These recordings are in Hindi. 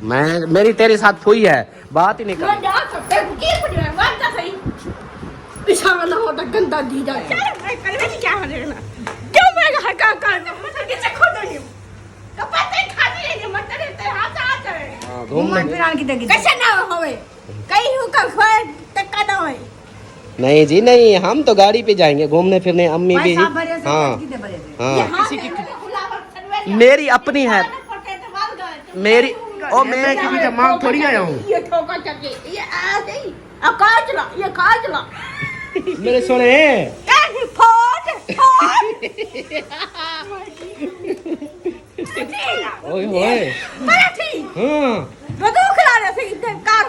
मैं मेरी तेरे साथ फुई है, बात ही नहीं कर। गंदा दीदा क्या क्यों मैं नहीं जी नहीं, हम तो गाड़ी पे जाएंगे घूमने फिरने, अम्मी भी। हाँ हाँ, मेरी अपनी है मेरी। ओ मैं किसी का मांग थोड़ी आया हूँ। मेरे सोने ओए होए।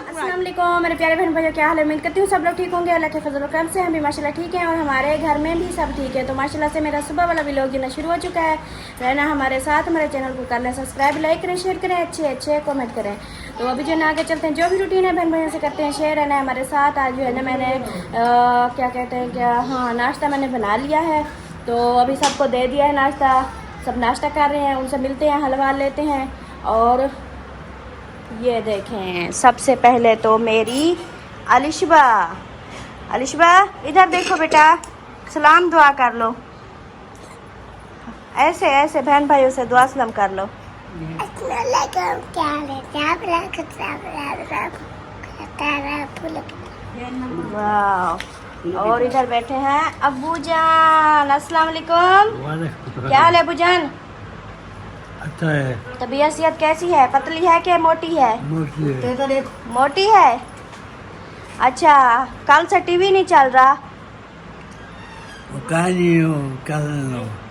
अस्सलाम वालेकुम मेरे प्यारे बहन भाइयों, क्या हाल है? उम्मीद करती हूँ सब लोग ठीक होंगे। अल्लाह के फजल और करम से हम भी माशाल्लाह ठीक हैं और हमारे घर में भी सब ठीक है। तो माशाल्लाह से मेरा सुबह वाला व्लॉग देना शुरू हो चुका है। रहना हमारे साथ, हमारे चैनल को कर लें सब्सक्राइब, लाइक करें, शेयर करें, अच्छे कमेंट करें। तो अभी जो है ना आगे चलते हैं, जो भी रूटीन है बहन भाइयों से करते हैं शेयर। रहना हमारे साथ। आज जो है ना मैंने क्या कहते हैं क्या, हाँ नाश्ता मैंने बना लिया है। तो अभी सबको दे दिया है नाश्ता, सब नाश्ता कर रहे हैं। उनसे मिलते हैं, हलवा लेते हैं। और ये देखें, सबसे पहले तो मेरी अलिशबा इधर देखो बेटा, सलाम दुआ कर लो। ऐसे ऐसे बहन भाइयों से दुआ सलाम कर लो। वाह। और इधर बैठे हैं अब्बू जान। अस्सलाम वालेकुम। क्या हाल है अब्बू जान? अच्छा है। तबीयत सेहत कैसी है? पतली है कि मोटी है? मोटी है। अच्छा, कल से टीवी नहीं चल रहा?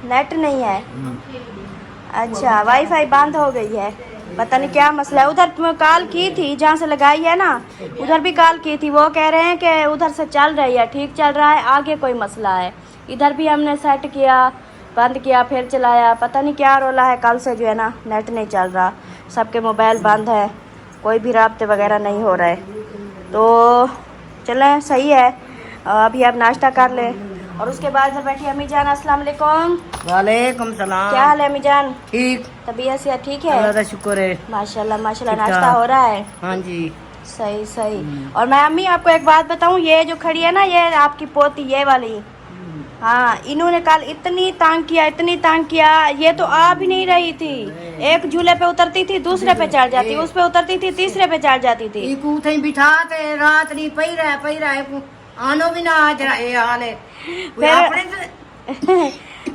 नेट नहीं है। अच्छा, वाईफाई बंद हो गई है, पता नहीं क्या मसला है। उधर मैं कॉल की थी, जहाँ से लगाई है ना उधर भी कॉल की थी। वो कह रहे हैं कि उधर से चल रही है, ठीक चल रहा है, आगे कोई मसला है। इधर भी हमने सेट किया, बंद किया, फिर चलाया, पता नहीं क्या रोला है। कल से जो है ना नेट नहीं चल रहा, सबके मोबाइल बंद है, कोई भी राब्ते वगैरह नहीं हो रहा है। तो चलें, सही है। अभी आप नाश्ता कर ले। और उसके बाद इधर बैठी अम्मी जान। अस्सलाम वालेकुम। वालेकुम सलाम। क्या हाल है अम्मी जान? ठीक, तबीयत से ठीक है? अल्लाह का शुक्र है। माशाल्लाह माशाल्लाह। नाश्ता हो रहा है? हाँ जी। सही सही। और मैं अम्मी आपको एक बात बताऊं, ये जो खड़ी है ना, ये आपकी पोती, ये वाली। हाँ, इन्होंने कल इतनी तंग किया, ये तो आ भी नहीं रही थी। एक झूले पे उतरती थी, दूसरे पे चढ़ जाती, उस पे उतरती थी, तीसरे पे चढ़ जाती थी। बिठा ते रात नहीं पई रहा आनो भी ना आज रहे हाल है।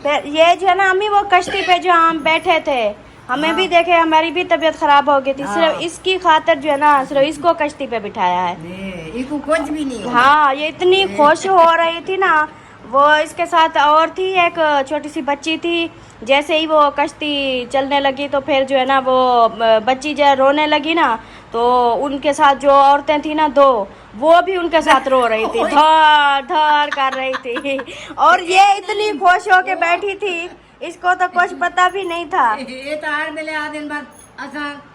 फिर ये जो है ना अम्मी, वो कश्ती पे जो हम बैठे थे, हमें भी देखे, हमारी भी तबीयत खराब हो गई थी। सिर्फ इसकी खातिर जो है ना, सिर्फ इसको कश्ती पे बिठाया है। इसको कुछ भी नहीं। हाँ, ये इतनी खुश हो रही थी ना। वो इसके साथ और थी, एक छोटी सी बच्ची थी। जैसे ही वो कश्ती चलने लगी तो फिर जो है ना वो बच्ची जो रोने लगी ना, तो उनके साथ जो औरतें थी ना दो, वो भी उनके साथ रो रही थी, धर धर कर रही थी। और ये इतनी खुश होके बैठी थी, इसको तो कुछ पता भी नहीं था। ये तो हर मिले आ दिन बाद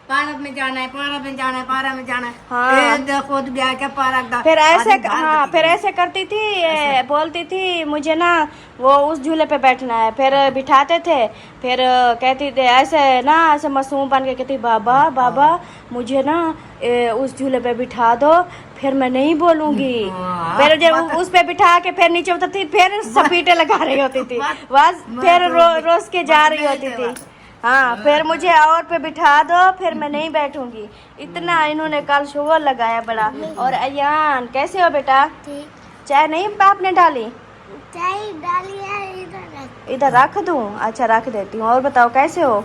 पार्क में जाना है, पारा में जाना है। हाँ। देखो तो ब्याह के पार्क दा। फिर ऐसे, हाँ फिर ऐसे करती थी, बोलती थी मुझे ना वो उस झूले पे बैठना है। फिर बिठाते थे, फिर कहती थी ऐसे ना, ऐसे मासूम बन के कहती, बाबा मुझे ना उस झूले पे बिठा दो, फिर मैं नहीं बोलूंगी। फिर जब उस पे बिठा के फिर नीचे उतरती, फिर सपीटे लगा रही होती थी, बस फिर रोज के जा रही होती थी। हाँ, फिर मुझे और पे बिठा दो, फिर मैं नहीं बैठूंगी। इतना इन्होंने कल शोर लगाया बड़ा। और अयान कैसे हो बेटा? चाय नहीं आपने डाली? चाय डाली है, इधर रख दूं? अच्छा रख देती हूँ। और बताओ कैसे हो?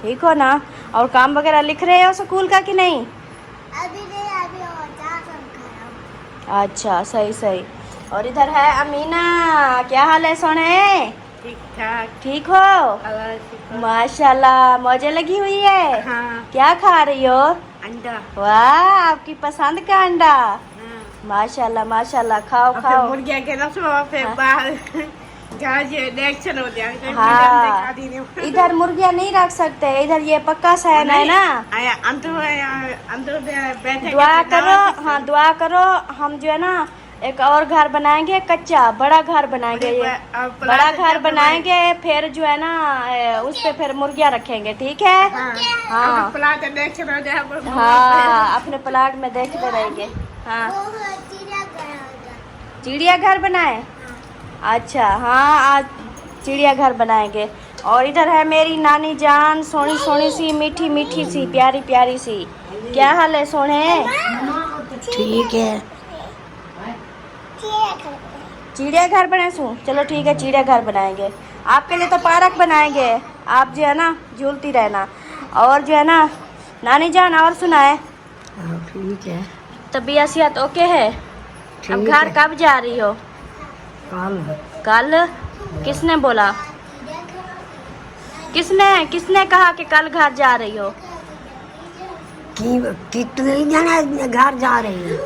ठीक हो ना? और काम वगैरह लिख रहे हो स्कूल का कि नहीं? अभी नहीं, अभी और जा कर। अच्छा सही सही। और इधर है अमीना। क्या हाल है सोने? ठीक ठाक। ठीक हो? माशाल्लाह, मौजे लगी हुई है। हाँ। क्या खा रही हो? अंडा। वाह, आपकी पसंद का अंडा। माशाल्लाह माशाल्लाह, खाओ खाओ। मुर्गिया के रसवा पे बाहर इलेक्शन हो जाए। हाँ, इधर मुर्गियाँ नहीं रख सकते, इधर ये पक्का सहन है ना। अंदर बैठे दुआ करो, हाँ दुआ करो, हम जो है ना एक और घर बनाएंगे कच्चा, बड़ा घर बनाएंगे, ये बड़ा घर बनाएंगे, फिर जो है ना उस पे फिर मुर्गियाँ रखेंगे, ठीक है। हाँ प्लाट देख रहे हैं। हाँ, अपने प्लाट में देखते रहेंगे। हाँ, चिड़ियाघर बनाए। अच्छा, हाँ आज चिड़ियाघर बनाएंगे। और इधर है मेरी नानी जान, सोनी सोनी सी, मीठी मीठी सी, प्यारी प्यारी सी। क्या हाल है सोने? ठीक है। चिड़ियाघर बनाए सू, चलो ठीक है, चिड़ियाघर बनाएंगे। आपके लिए तो पार्क बनाएंगे, आप जो है ना झूलती रहना। और जो है ना नानी जान, और सुनाए? ठीक है। तबीयत ओके है? अब घर कब जा रही हो? कल। कल? किसने बोला? किसने कहा कि कल घर जा रही हो? कितने जने घर जा रही है?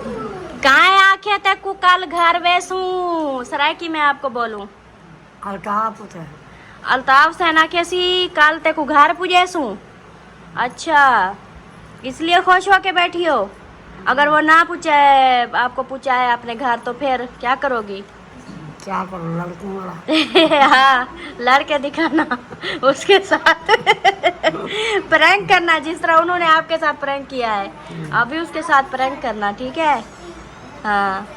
कहाँ आखे तक को कल घर वैसू सराय की मैं आपको बोलूं। अल्ताफ से ना कैसी कल तक को घर पूजेसू। अच्छा, इसलिए खुश होके बैठी हो। अगर वो ना पूछे, आपको पूछा है अपने घर, तो फिर क्या करोगी? क्या करूँ, लड़कूंगा। हाँ, लड़के दिखाना उसके साथ प्रैंक करना, जिस तरह उन्होंने आपके साथ प्रैंक किया है, अभी उसके साथ प्रैंक करना, ठीक है। हाँ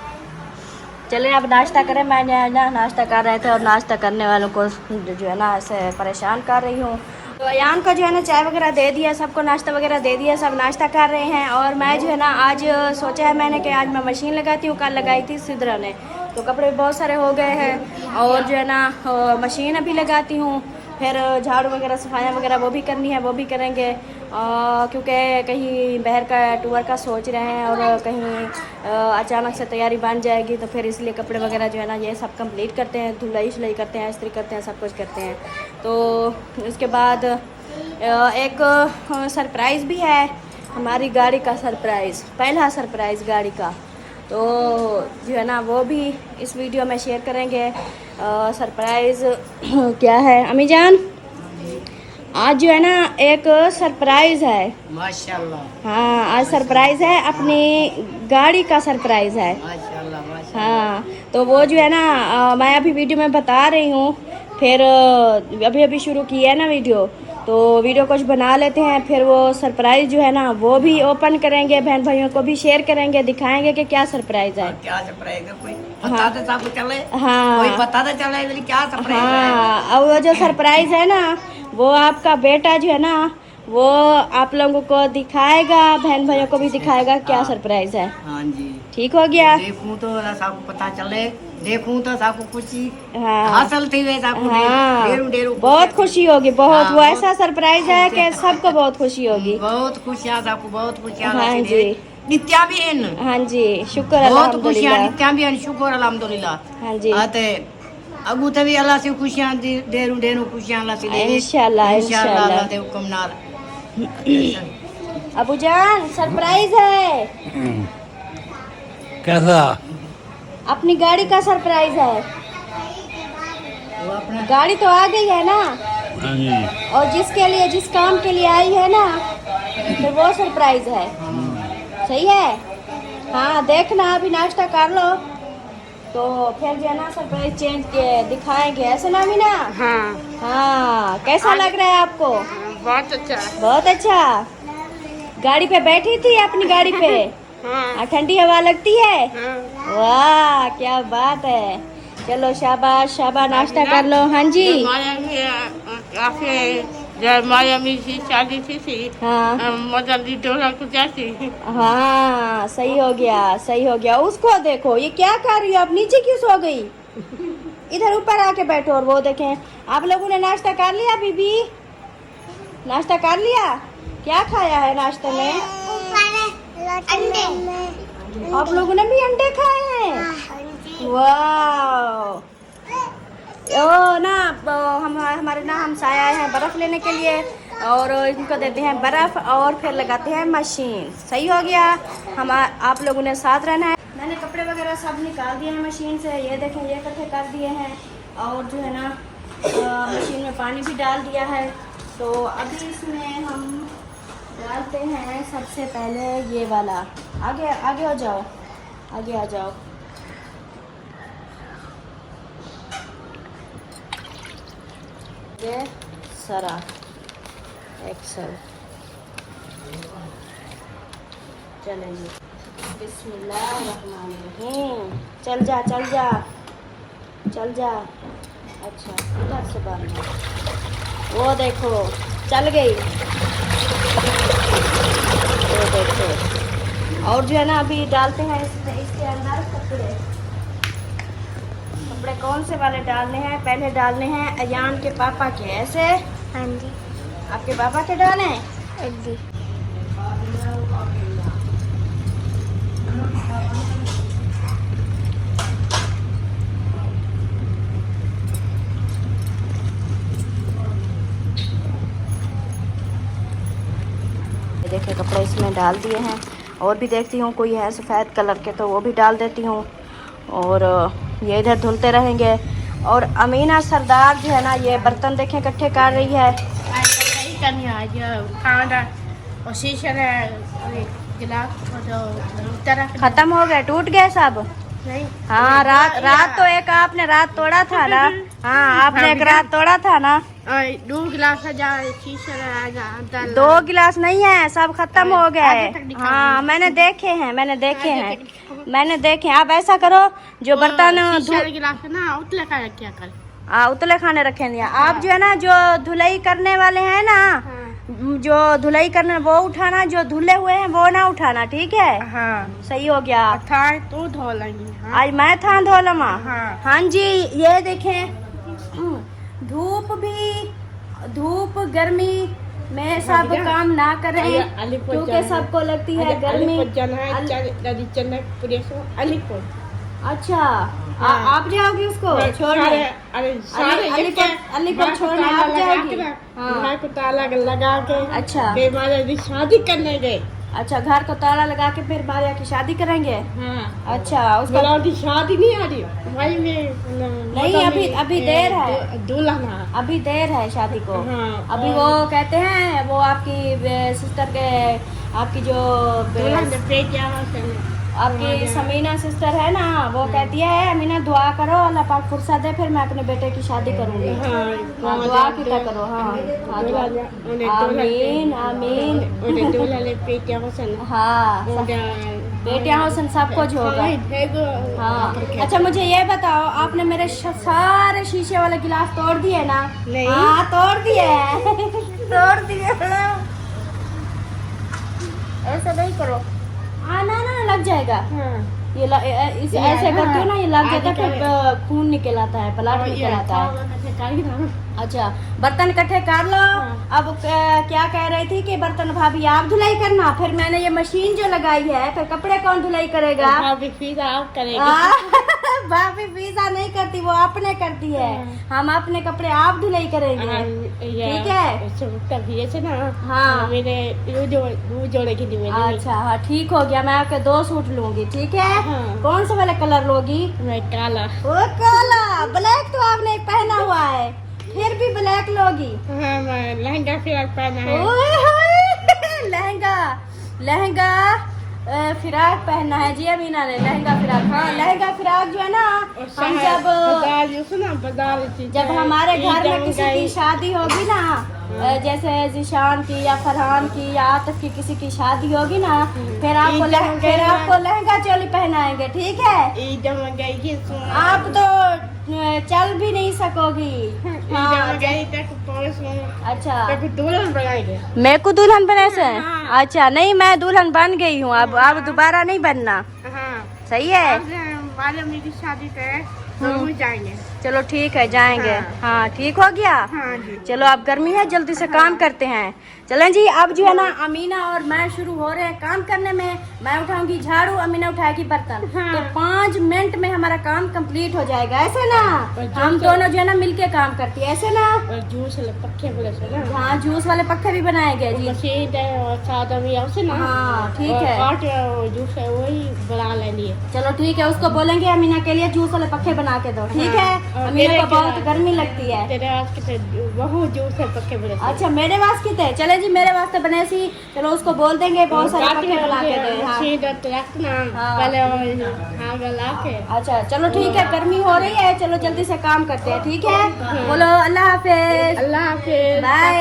चलिए अब नाश्ता करें। मैं ना नाश्ता कर रहे थे और नाश्ता करने वालों को जो है ना ऐसे परेशान कर रही हूँ। तो अयान को जो है ना चाय वगैरह दे दिया, सबको नाश्ता वगैरह दे दिया, सब नाश्ता कर रहे हैं। और मैं जो है ना आज सोचा है मैंने कि आज मैं मशीन लगाती हूँ, कल लगाई थी सिद्रा ने, तो कपड़े बहुत सारे हो गए हैं। और जो है ना मशीन अभी लगाती हूँ, फिर झाड़ू वगैरह सफाइयाँ वगैरह वो भी करनी है, वो भी करेंगे। क्योंकि कहीं बाहर का टूर का सोच रहे हैं और कहीं अचानक से तैयारी बन जाएगी, तो फिर इसलिए कपड़े वगैरह जो है ना ये सब कंप्लीट करते हैं, धुलाई शुलाई करते हैं, इस्त्री करते हैं, सब कुछ करते हैं। तो उसके बाद एक सरप्राइज़ भी है, हमारी गाड़ी का सरप्राइज़, पहला सरप्राइज़ गाड़ी का, तो जो है ना वो भी इस वीडियो में शेयर करेंगे। सरप्राइज़ क्या है अम्मी जान? आज जो है ना एक सरप्राइज़ है। माशाल्लाह। हाँ, आज सरप्राइज़ है, अपनी गाड़ी का सरप्राइज़ है। माशाल्लाह माशाल्लाह। हाँ, तो वो जो है ना मैं अभी वीडियो में बता रही हूँ, फिर अभी शुरू की है ना वीडियो, तो वीडियो कुछ बना लेते हैं, फिर वो सरप्राइज़ जो है ना वो भी ओपन करेंगे, बहन भाइयों को भी शेयर करेंगे, दिखाएंगे कि क्या सरप्राइज़ है। क्या सरप्राइज है? कोई बता दे, सब चले। हाँ, कोई बता दे चले मेरी क्या सरप्राइज है। हाँ, और वो जो सरप्राइज़ है ना वो आपका बेटा जो है ना वो आप लोगों को दिखाएगा, बहन भाइयों को भी दिखाएगा क्या सरप्राइज़ है। हाँ जी, ठीक हो गया? देखूं तो सबको पता चले, देखूं तो सबको खुशी हाँ हासिल थी वे सबको। हाँ, डेरू बहुत खुशी होगी, बहुत। हाँ, वो ऐसा सरप्राइज है कि सबको बहुत खुशी होगी। बहुत खुशियाँ सबको, बहुत खुशियाँ। हाँ जी, नित्या भी इन। हाँ जी, शुक्र बहुत खुशियाँ अल्हम्दुलिल्लाह। नित्या भी इन, शुक्र अल्हम्दुलिल्लाह। हाँ जी, आते अगू ते भी अल्लाह से खुशियाँ डेरू खुशियाँ अल्लाह से दे। इंशाल्लाह इंशाल्लाह। अल्लाह दे हुक्म नाल। अबू जान सरप्राइज है, कैसा? अपनी गाड़ी का सरप्राइज है। वो अपना गाड़ी तो आ गई है ना, हाँ जी। और जिसके लिए, जिस काम के लिए आई है ना, तो वो सरप्राइज है। सही है? हाँ, देखना अभी नाश्ता कर लो, तो फिर जो है ना सरप्राइज चेंज के दिखाएंगे, ऐसे ना भी ना। हाँ हाँ, कैसा लग रहा है आपको? बहुत अच्छा। बहुत अच्छा। गाड़ी पे बैठी थी, अपनी गाड़ी पे? हाँ ठंडी हवा लगती है? हाँ। वाह, क्या बात है। चलो शाबाश शाबाश, नाश्ता कर लो। हाँ जी, माया में शादी थी हाँ मदद डोला को जाती। हाँ, सही हो गया, सही हो गया। उसको देखो, ये क्या कर रही हो आप? नीचे क्यों सो गई? इधर ऊपर आके बैठो। और वो देखें, आप लोगों ने नाश्ता कर लिया? बीबी नाश्ता कर लिया? क्या खाया है नाश्ते में? अंडे। आप लोगों ने भी अंडे खाए हैं? वाह। ओ ना हमारे ना हमसाया आए हैं बर्फ़ लेने के लिए, और इनको देते हैं बर्फ़ और फिर लगाते हैं मशीन। सही हो गया। हम आप लोगों ने साथ रहना है। मैंने कपड़े वगैरह सब निकाल दिए हैं मशीन से, ये देखें, ये इकट्ठे कर दिए हैं, और जो है ना मशीन में पानी भी डाल दिया है। तो अभी इसमें हम डालते हैं सबसे पहले ये वाला। आगे आगे हो जाओ, आगे आ जाओ। से सरा एक्सल। चलेंगे बिस्मिल्लाहिर्रहमानिर्रहीम। चल जा चल जा चल जा। अच्छा इधर से बांधना। वो देखो चल गई। वो देखो। और जो है ना अभी डालते हैं इसके अंदर कपड़े। कपड़े कौन से वाले डालने हैं? पहले डालने हैं अयान के पापा के। ऐसे? हाँ जी। आपके पापा के डालें? जी। देखिए कपड़े इसमें डाल दिए हैं। और भी देखती हूँ कोई है सफ़ेद कलर के तो वो भी डाल देती हूँ। और ये इधर धुलते रहेंगे। और अमीना सरदार जो है ना ये बर्तन देखें इकट्ठे कर रही है। ख़त्म हो गए, टूट गए सब। हाँ रात तो एक आपने रात तोड़ा था ना। हाँ आपने एक रात तोड़ा था ना। 2 गिलास शीशा 2 गिलास नहीं है, सब खत्म हो गए। हाँ मैंने देखे हैं मैंने देखे। आप ऐसा करो जो बर्तन गिलास ना उतले का क्या कर। उतले खाने रखे दिया। आप जो है ना जो धुलाई करने वाले हैं ना, जो धुलाई करने वो उठाना, जो धुले हुए हैं वो ना उठाना, ठीक है? हाँ सही हो गया। था तो धो लेंगे। आज मैं था धो लमा। हाँ। हाँ जी ये देखें धूप गर्मी में सब काम ना करें क्योंकि सबको लगती है गर्मी। अच्छा आप जाओगी उसको छोड़ने? अलीपुर छोड़ने आप जाओगी? हाँ को ताला लगा के। अच्छा फिर मारे शादी करने गए। अच्छा घर को ताला लगा के फिर मारिया की शादी करेंगे? हाँ। अच्छा उसका शादी नहीं आ रही भाई में नहीं अभी देर है। दुल्हन अभी देर है शादी को। हाँ। अभी वो कहते हैं वो आपकी सिस्टर के आपकी जो आपकी समीना सिस्टर है ना वो कहती है अमीना दुआ करो अल्लाह पाक फुर्सत दे फिर मैं अपने बेटे की शादी करूंगी। हाँ, दुआ कितना करो। हाँ आमीन आमीन। हाँ बेटियां हुसन सब कुछ होगा। हाँ अच्छा मुझे ये बताओ आपने मेरे सारे शीशे वाले गिलास तोड़ दिए ना? हाँ तोड़ दिए तोड़ दिए। ऐसा नहीं करो ना लग जाएगा। ये ऐसे करते हो ना ये लग जाता है फिर खून निकल आता है ब्लड निकल आता है। अच्छा बर्तन इकट्ठे कर लो। अब क्या कह रही थी कि बर्तन भाभी आप धुलाई करना, फिर मैंने ये मशीन जो लगाई है फिर कपड़े कौन धुलाई करेगा? भाभी फीसा नहीं करती वो अपने करती है। हम अपने कपड़े आप धुलाई करेंगे ठीक है? हाँ अच्छा हाँ ठीक हो गया। मैं आपके 2 सूट लूंगी ठीक है? कौन से वाले कलर लोगी? मैं काला। वो काला ब्लैक तो आपने पहना हुआ है फिर भी ब्लैक लोगी? हाँ मैं लहंगा फिराक पहना है। लहंगा फिराक पहनना है जी अमीना ने। लहंगा फिराक हाँ लहंगा फिराक जो है ना हम जब हमारे घर में किसी की शादी होगी ना जैसे जिशान की या फरहान की या आतिफ की किसी की शादी होगी ना फिर आपको लहंगा चोली पहनाएंगे ठीक है? आप तो चल भी नहीं सकोगी। अच्छा मैं को दुल्हन बने से? अच्छा नहीं मैं दुल्हन बन गई हूँ अब दोबारा नहीं बनना। सही है मेरी शादी पे जरूर जाएंगे। चलो ठीक है जाएंगे। हाँ ठीक हो गया। हाँ जी। चलो अब गर्मी है जल्दी से काम करते हैं। चलें जी अब जो है ना अमीना और मैं शुरू हो रहे हैं काम करने में। मैं उठाऊंगी झाड़ू अमीना उठाएगी बर्तन। तो 5 मिनट में हमारा काम कंप्लीट हो जाएगा ऐसे ना? हम दोनों जो है ना मिलके काम करती है ऐसे ना? जूस वाले पक्के बोले ना। हाँ जूस वाले पक्के भी बनाएंगे जी। हाँ ठीक है जूस है वही बना लेंगे। चलो ठीक है उसको बोलेंगे अमीना के लिए जूस वाले पक्के बना के दो ठीक है? अमीना को बहुत गर्मी लगती है। तेरे वास्ते बहुत जोर से पक्के बने। अच्छा मेरे वास्ते कितने चले जी, मेरे वास्ते बने सी, चलो उसको बोल देंगे बहुत सारे पक्के बना के दे। हाँ। पहले हाँ गला के। अच्छा चलो ठीक है, गर्मी हो रही है, चलो जल्दी से काम करते हैं, ठीक है। बोलो अल्लाह हाफिज। अल्लाह हाफिज। बाय।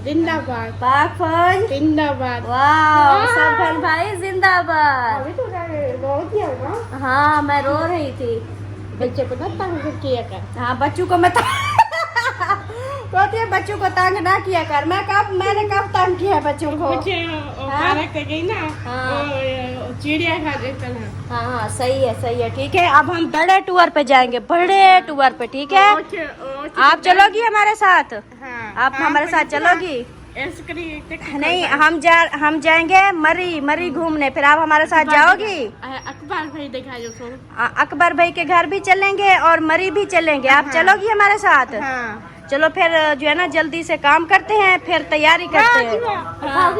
जिंदाबाद। पाक फौज जिंदाबाद। वाह, सब बहन भाई जिंदाबाद। अभी तो बहुत ही होगा। हाँ मैं रो रही थी। बच्चे को ना तंग किया कर। हाँ बच्चों को मैं कहती है बच्चों को तंग ना किया कर। मैंने कब तंग किया है बच्चों को? पार्क पे गई ना, चिड़िया खाने चला। हाँ सही है ठीक है। अब हम बड़े टूर पे जाएंगे, बड़े टूर पे, ठीक है। आप चलोगी हमारे साथ? आप हमारे साथ चलोगी? नहीं हम जाएंगे मरी घूमने, फिर आप हमारे साथ जाओगी? अकबर भाई दिखा जो। अकबर भाई के घर भी चलेंगे और मरी भी चलेंगे। आप चलोगी हमारे साथ? चलो फिर जो है ना जल्दी से काम करते हैं, फिर तैयारी करते हैं। हाँ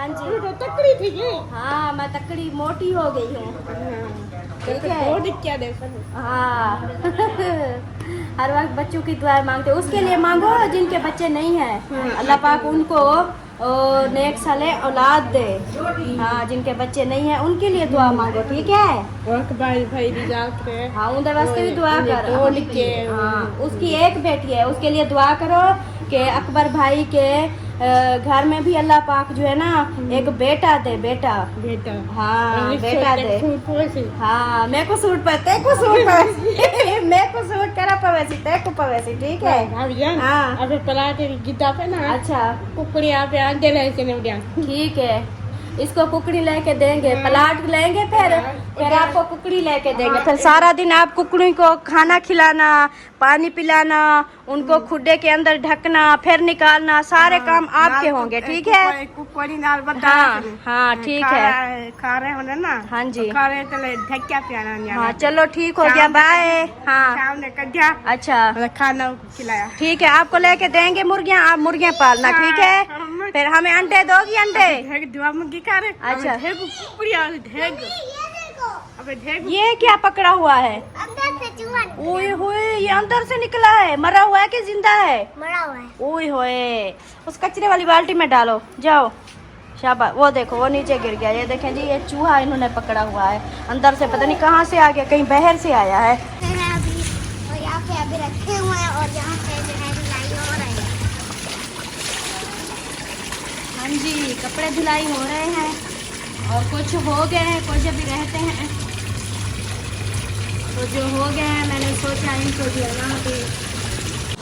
जी। तकड़ी थी। हाँ मैं तकड़ी मोटी हो गई हूँ, ठीक है। हाँ हर वक्त बच्चों की दुआ मांगते, उसके लिए मांगो जिनके बच्चे नहीं हैं, अल्लाह पाक उनको नेक साले औलाद दे। हाँ जिनके बच्चे नहीं हैं उनके लिए दुआ मांगो, ठीक है। भाई रिजल्ट है। हाँ उनके वास्ते भी दुआ कर। हाँ उसकी एक बेटी है, उसके लिए दुआ करो कि अकबर भाई के घर में भी अल्लाह पाक जो है ना एक बेटा दे। बेटा हाँ बेटा दे। हाँ मैं को सूट पर ते को सूट पर मैं को सूट करा पवेसी ते को पवेसी, ठीक है। हाँ अबे पराठे गीता पे ना। अच्छा कुकड़ी आप अंडे ले, ठीक है। इसको कुकड़ी लेके देंगे, पलाट लेंगे, फिर आपको कुकड़ी लेके देंगे। फिर सारा दिन आप कुकड़ी को खाना खिलाना, पानी पिलाना, उनको खुड्डे के अंदर ढकना, फिर निकालना, सारे काम आपके होंगे, ठीक है। कुकड़ी नाल बता। हाँ ठीक है। खा रहे होने ना। हाँ जी खा रहे चले ढक्या पियाना। हाँ चलो ठीक हो गया, बाय। हाँ शाम ने कढ़िया। अच्छा खाना खिलाया, ठीक है। आपको लेके देंगे मुर्गियाँ, आप मुर्गियाँ पालना, ठीक है। फिर हमें अंडे दोगी? अंडे दुआ मुर्गी खा रहे। अच्छा ये ये क्या पकड़ा हुआ है? अंदर से चूहा ओए होए, ये अंदर से निकला है, मरा हुआ है कि जिंदा है? मरा हुआ है। ओए होए, उस कचरे वाली बाल्टी में डालो, जाओ। शाबाश। वो देखो वो नीचे गिर गया। ये देखें जी, ये चूहा इन्होंने पकड़ा हुआ है, अंदर से पता नहीं कहाँ से आ गया, कहीं बाहर से आया है। अभी और यहाँ पे अभी रखे हुए हैं और यहाँ पे जो है धुलाई हो रही है। हाँ जी कपड़े धुलाई हो रहे हैं और कुछ हो गए हैं, कुछ अभी रहते हैं। तो जो हो गया है मैंने सोचा इनको जो है ना अभी।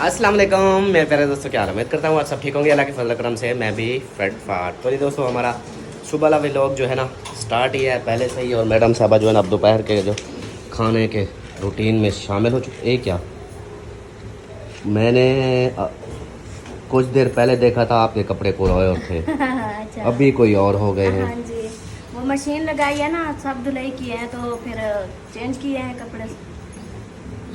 अस्सलाम वालेकुम मेरे प्यारे दोस्तों, क्या उम्मीद करता हूँ आप सब ठीक होंगे अल्लाह के फजल करम से। मैं भी फ्रेड फाट। तो ये दोस्तों हमारा सुबह वाला व्लॉग जो है ना स्टार्ट ही है पहले से ही, और मैडम साहबा जो है ना अब दोपहर के जो खाने के रूटीन में शामिल हो चुके। एक क्या मैंने कुछ देर पहले देखा था आपके कपड़े कोई और थे। अच्छा। अभी कोई और हो गए हैं। हाँ जी वो मशीन लगाई है ना, सब धुलाई किए हैं तो फिर चेंज किए हैं कपड़े,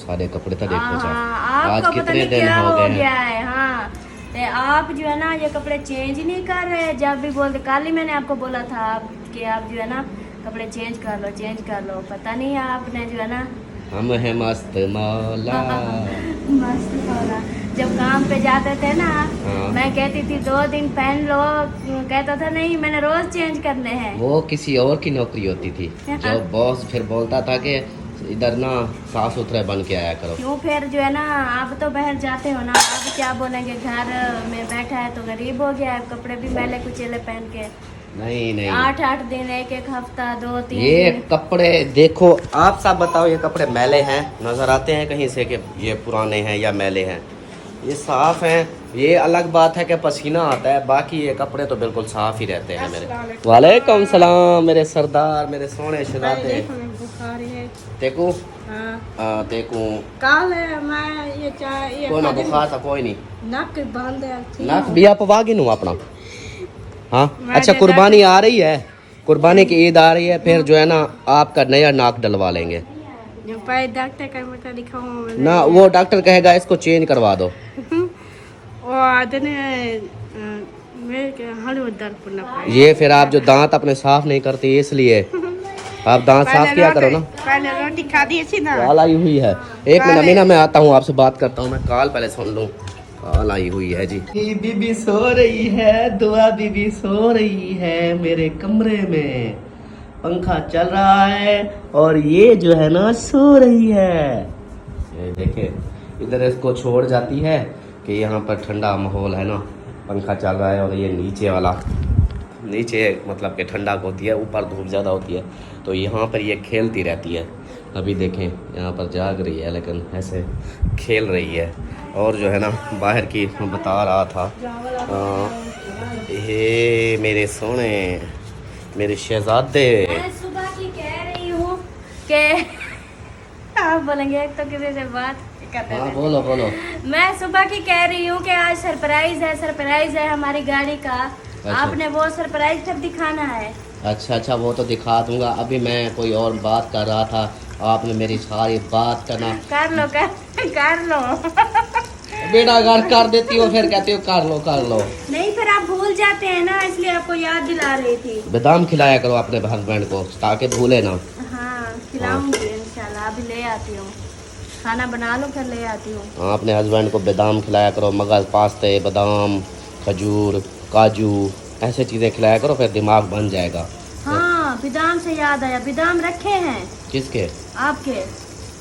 सारे कपड़े तो देखो आपको आज पता कितने नहीं दिन क्या हो हो गए गया हैं। है। हाँ ते आप जो है ना ये कपड़े चेंज ही नहीं कर रहे। जब भी बोलते, कल ही मैंने आपको बोला था कि आप जो है ना कपड़े चेंज कर लो, पता नहीं आपने जो है ना। हम है मस्त मौला। मस्त मौला। जब काम पे जाते थे ना हाँ। मैं कहती थी 2 दिन पहन लो, कहता था नहीं मैंने रोज चेंज करने हैं। वो किसी और की नौकरी होती थी, जब बॉस फिर बोलता था कि इधर ना साफ सुथरे बन के आया करो। क्यों फिर जो है ना आप तो बाहर जाते हो ना, आप क्या बोलेंगे, घर में बैठा है तो गरीब हो गया है, कपड़े भी मैले कुचेले पहन के। नहीं 8 दिन, एक हफ्ता, 2-3 ये दिन। कपड़े देखो, आप सब बताओ, ये कपड़े मैले हैं? नजर आते हैं कहीं से कि ये पुराने हैं या मैले हैं? ये साफ हैं। ये अलग बात है कि पसीना आता है, बाकी ये कपड़े तो बिल्कुल साफ ही रहते हैं मेरे। वालेकुम सलाम मेरे सरदार, मेरे सोने शहजादे। देखो देखो कल मैं ये कोई ना बुखार था, कोई नहीं। नक बंद है। नक भी आप वागिन हूँ अपना। हाँ अच्छा, कुर्बानी आ रही है, कुर्बानी की ईद आ रही है, फिर जो है ना आपका नया नाक डलवा लेंगे। डॉक्टर का मतलब लिखा हूँ ना, वो डॉक्टर कहेगा इसको चेंज करवा दो। ये फिर आप जो दांत अपने साफ नहीं करती इसलिए आप दांत साफ किया करो ना। पहले रोटी खा दी थी ना। कॉल आई हुई है, एक मिनट अमीना मैं आता हूँ आपसे बात करता हूँ, मैं कॉल पहले सुन लूँ। कॉल आई हुई है जी। बीबी सो रही है, दुआ बीबी सो रही है मेरे कमरे में, पंखा चल रहा है और ये जो है ना सो रही है। ये देखे इधर इसको छोड़ जाती है कि यहाँ पर ठंडा माहौल है ना, पंखा चल रहा है और ये नीचे वाला, नीचे मतलब कि ठंडक होती है, ऊपर धूप ज़्यादा होती है, तो यहाँ पर ये खेलती रहती है। अभी देखें यहाँ पर जाग रही है लेकिन ऐसे खेल रही है। और जो है ना बाहर की मैं बता रहा था, ये मेरे सोने, मेरे शहजादे। मैं सुबह की कह रही हूँ कि आप बोलेंगे एक तो किसी से बात करते हाँ हैं। बोलो बोलो। मैं सुबह की कह रही हूँ कि आज सरप्राइज है हमारी गाड़ी का। आपने वो सरप्राइज कब दिखाना है? अच्छा वो तो दिखा दूंगा। अभी मैं कोई और बात कर रहा था, आपने मेरी सारी बात करना कर लो बेटा अगर कर देती हो फिर कहती हो कर लो। नहीं फिर आप भूल जाते हैं ना, इसलिए आपको याद दिला रही थी। बादाम खिलाया करो अपने हस्बैंड को ताकि भूले ना। हाँ खिलाऊंगी इंशाल्लाह, अभी ले आती हूँ, खाना बना लो फिर ले आती हूँ। हाँ अपने हस्बैंड को बादाम खिलाया करो, मगज, पास्ते, बादाम, खजूर, काजू, ऐसे चीज़ें खिलाया करो, फिर दिमाग बन जाएगा। हाँ बादाम से याद आया, बादाम रखे हैं किसके? आपके।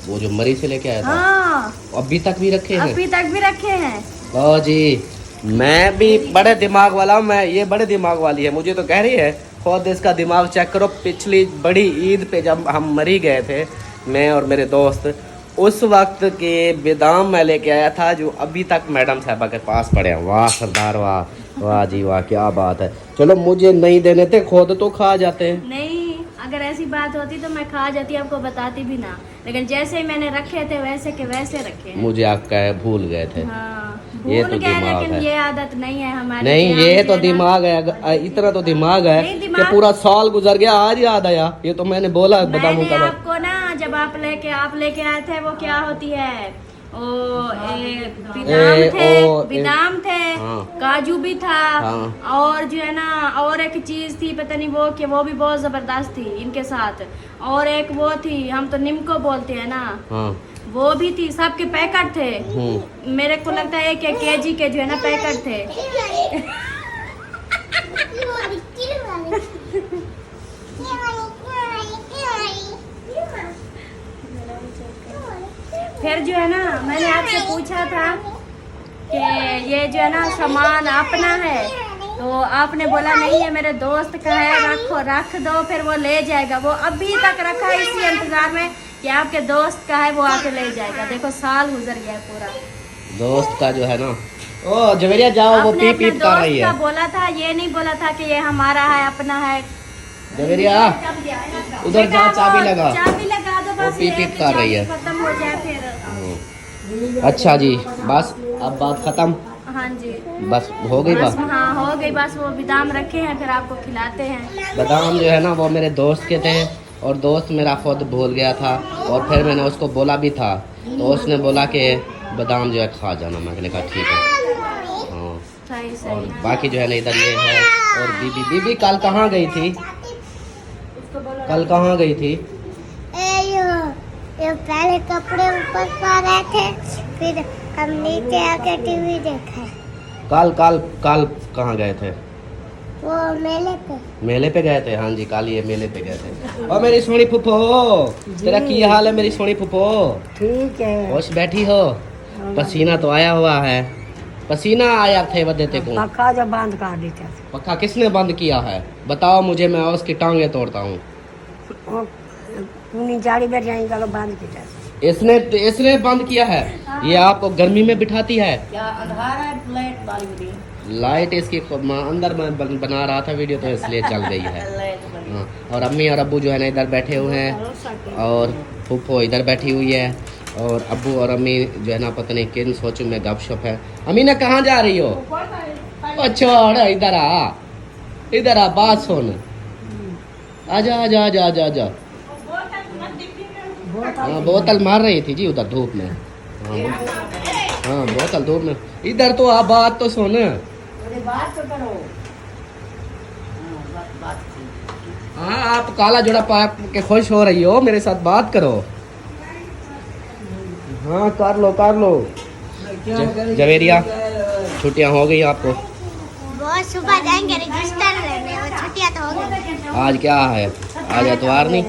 वो जो मरी से लेके आया था। हाँ अभी तक भी रखे हैं? अभी तक भी रखे हैं। ओ जी मैं भी बड़े दिमाग वाला हूँ, मैं ये बड़े दिमाग वाली है, मुझे तो कह रही है खुद इसका दिमाग चेक करो। पिछली बड़ी ईद पे जब हम मरी गए थे मैं और मेरे दोस्त, उस वक्त के बादाम मैं लेके आया था जो अभी तक मैडम साहबा के पास पड़े हैं। वाह सरदार वाह जी वाह क्या बात है। चलो मुझे नहीं देने थे, खुद तो खा जाते हैं। नहीं अगर ऐसी बात होती तो मैं खा जाती, आपको बताती भी ना, लेकिन जैसे ही मैंने रखे थे वैसे के वैसे रखे हैं। मुझे आप कहे भूल गए थे। हाँ ये भूल तो गए, दिमाग लेकिन है। ये आदत नहीं है हमारी। नहीं कि ये हम तो जो है ना- दिमाग है, इतना तो दिमाग है नहीं, कि दिमाग- पूरा साल गुजर गया आज याद आया। ये तो मैंने बोला बादामों मैंने का। आपको ना जब आप लेके आए थे वो क्या होती है, बादाम थे, हाँ। काजू भी था, हाँ। और जो है ना और एक चीज थी पता नहीं वो कि वो भी बहुत जबरदस्त थी इनके साथ, और एक वो थी हम तो निम्को बोलते हैं ना, हाँ। वो भी थी। सबके पैकेट थे, मेरे को लगता है 1 केजी के जो है ना पैकेट थे। फिर जो है ना मैंने आपसे पूछा था कि ये जो है ना सामान अपना है, तो आपने बोला नहीं है मेरे दोस्त का है, रख दो, फिर वो ले जाएगा। वो अभी तक रखा है इसी इंतजार में कि आपके दोस्त का है वो आके ले जाएगा। देखो साल गुजर गया पूरा। दोस्त का जो है ना, ओ जवेरिया जाओ वो आपने पीप अपने पीप कर रही दोस्त का है। बोला था, ये नहीं बोला था कि ये हमारा है अपना है। जवेरिया उधर बेटा, जा, चाबी वो लगा। चाबी लगा दो बस, वो पीप ये पीप कि कर रही है। चाबी खत्म हो जाए फिर। अच्छा जी बस अब बात खत्म। हाँ जी बस हो गई बस, बात। हाँ हो गई बस। वो बादाम रखे हैं फिर आपको खिलाते हैं। बादाम जो है ना वो मेरे दोस्त के थे और दोस्त मेरा खुद भूल गया था, और फिर मैंने उसको बोला भी था तो उसने बोला कि बादाम जो है खा जाना। मैंने कहा ठीक है। हाँ सही और सही। बाकी जो है ना इधर ये है। और बीबी कल कहाँ गई थी? कल कहाँ गई थी? ये पहले कपड़े ऊपर पा रहे थे, फिर हम नीचे आके टीवी देखा। कल कहाँ गए थे? वो मेले पे गए थे। हाँ जी कल ये मेले पे गए थे। और मेरी सोनी फुफो, तेरा क्या हाल है मेरी सोनी फुफो? ठीक है। खुश बैठी हो? पसीना तो आया हुआ है। पसीना आया थे बदेते को। पक्का जब बंद कर देते पक्का किसने बंद किया है बताओ मुझे, मैं उसकी टांगे तोड़ता हूँ। जाड़ी बैठ जाएंगे तो बंद किया। इसने बंद किया है। ये आपको गर्मी में बिठाती है। लाइट इसकी अंदर में बना रहा था वीडियो तो इसलिए चल गई है। हाँ, और अम्मी और अब्बू जो है ना इधर बैठे हुए हैं और फूफो इधर बैठी हुई है, और अब्बू और अम्मी जो है ना पता नहीं किन सोचों में गपशप है। अमीना कहाँ जा रही हो? छोड़ इधर आ बात सुन। आजा आजा आजा आजा आजा। हाँ बोतल मार रही थी जी उधर धूप में। हाँ बोतल धूप में। इधर तो आप बात तो सुन। हाँ आप काला जोड़ा पा के खुश हो रही हो, मेरे साथ बात करो। हाँ कर लो जवेरिया, छुट्टियाँ हो गई आपको? वो सुबह जाएंगे रजिस्टर लेने और छुट्टियां तो हो गई। आज क्या है, आज एतवार नहीं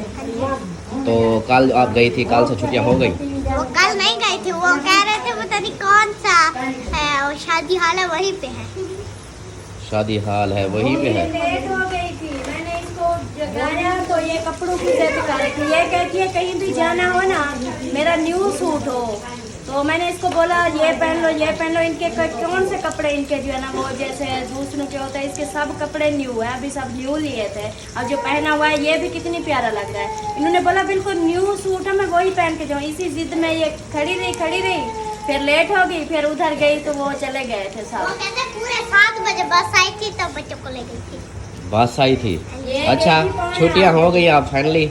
तो कल आप गई थी, कल से छुट्टियाँ हो गई? वो कल नहीं गई थी, वो कह रहे थे पता नहीं कौन सा है, वो शादी हाल है वहीं पे है। शादी हाल है वहीं पे है। लेट हो गई थी, मैंने इसको जगाया तो ये कपड़ों की सेट कर रही थी। ये कहती है कहीं भी जाना हो ना मेरा न्यू सूट हो, तो मैंने इसको बोला ये पहन लो ये पहन लो। इनके कौन से कपड़े इनके जो है ना वो जैसे दूसरों के होते हैं, इसके सब कपड़े न्यू है, अभी सब न्यू लिए थे। अब जो पहना हुआ है ये भी कितनी प्यारा लग रहा है। इन्होंने बोला बिल्कुल न्यू सूट है, मैं वही पहन के जाऊँ। इसी जिद में ये खड़ी रही, फिर लेट हो गई, फिर उधर गई तो वो चले गए थे वो सब। कहते पूरे 7 बजे बस आई थी तब बच्चों को ले गई थी। बस आई थी? अच्छा छुट्टियाँ हो गई आप फाइनली?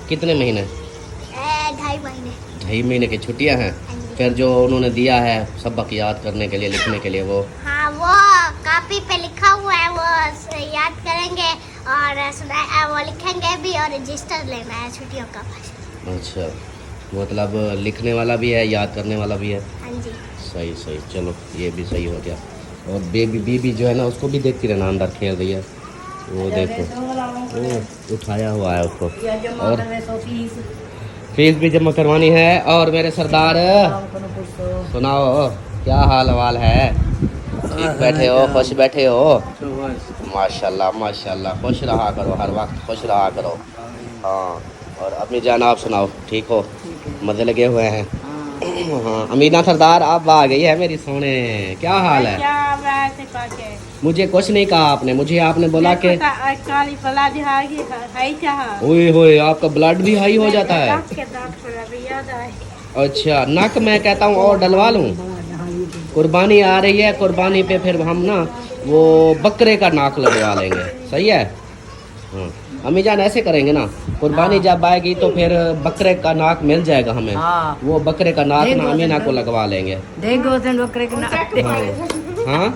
कितने महीने? 2.5 महीने। 2.5 महीने की छुट्टियाँ हैं। फिर जो उन्होंने दिया है सबक याद करने के लिए, लिखने के लिए, वो हाँ वो कॉपी पे लिखा हुआ है, वो याद करेंगे और वो लिखेंगे भी और रजिस्टर लेना है छुट्टियों का। अच्छा मतलब लिखने वाला भी है, याद करने वाला भी है। हाँ जी। सही चलो ये भी सही हो गया। और बीबी जो है ना उसको भी देखती रहना, अंदर खेल रही है वो देखो, वो उठाया हुआ है उसको। और फीस भी जमा करवानी है। और मेरे सरदार सुनाओ क्या हाल वाल है? ठीक बैठे हो, खुश बैठे हो? माशाल्लाह खुश रहा करो, हर वक्त खुश रहा करो। हाँ और अम्मी जान आप सुनाओ, ठीक हो? मज़े लगे हुए हैं? हाँ अमीना सरदार आप आ गई है मेरी सोने, क्या हाल है? मुझे कुछ नहीं कहा आपने, मुझे आपने बोला कि ओए होए आपका ब्लड भी हाई हो जाता है। अच्छा नक मैं कहता हूँ और डलवा लूँ? कुर्बानी आ रही है, कुर्बानी पे फिर हम ना वो बकरे का नाक लगवा लेंगे, सही है? हाँ अम्मी जान ऐसे करेंगे ना, कुर्बानी जब आएगी तो फिर बकरे का नाक मिल जाएगा हमें। वो बकरे का नाक ना अमीना को लगवा लेंगे। बकरे का नाक। हाँ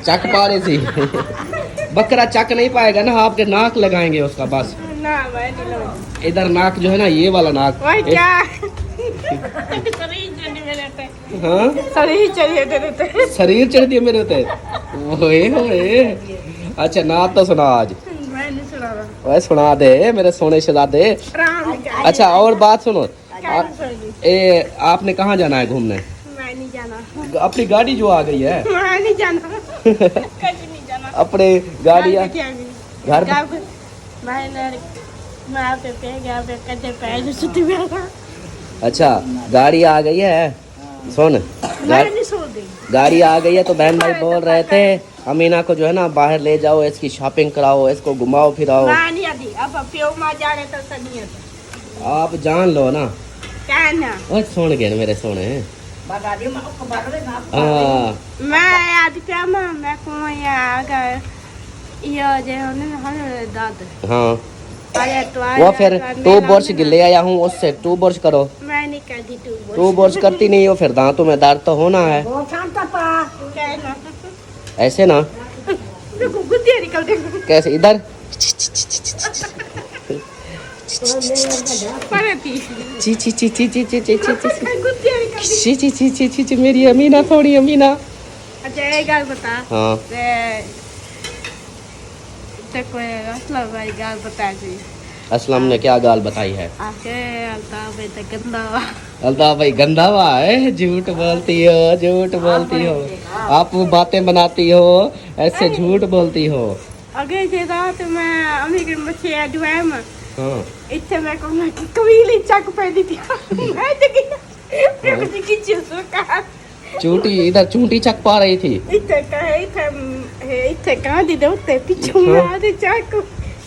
चक पा रही थी बकरा चक नहीं पाएगा ना, आपके नाक लगाएंगे उसका बस। इधर नाक जो है ना ये वाला नाक। हाँ शरीर चढ़ दिए मेरे होते। अच्छा ना तो सुना आज, वह सुना दे मेरे सोने शहजादे। अच्छा और बात सुनो, आपने कहाँ जाना है घूमने? मैं नहीं जाना, अपनी गाड़ी जो आ गई है मैं नहीं जाना कहीं नहीं जाना। अपने गाड़ी घर अच्छा गाड़ी आ गई है। सुन गाड़ी आ गई है तो बहन भाई बोल रहे थे अमीना को जो है ना बाहर ले जाओ, इसकी शॉपिंग कराओ, इसको घुमाओ फिराओ। आप जान लो ना। और सुन गए मेरे सोने। हाँ वो फिर 2 बुर्श ले आया हूँ, उससे 2 बुर्श करो। मैं नहीं करती 2 बुर्श करती नहीं हो, फिर दांतों में दर्द तो होना है। ऐसे ना कैसे इधर ची ची ची ची ची ची ची ची ची ची मेरी अमीना थोड़ी अमीना। अच्छा एक बात बता। हाँ असलम ने क्या गाल बताई है? अल्ताफ भाई गंदा हुआ है, झूठ बोलती हो आप, बातें बनाती हो ऐसे झूठ बोलती हो। अगे जे रात मैं अम्मी के मच्छी अडवाए में हाँ इतने मैं कहूँ कि कबीली चक पे दी थी मैं देखी की चीज़ का चूटी इधर चूटी चक पा रही थी। इतने कहाँ दी दो ते पीछे मारे चक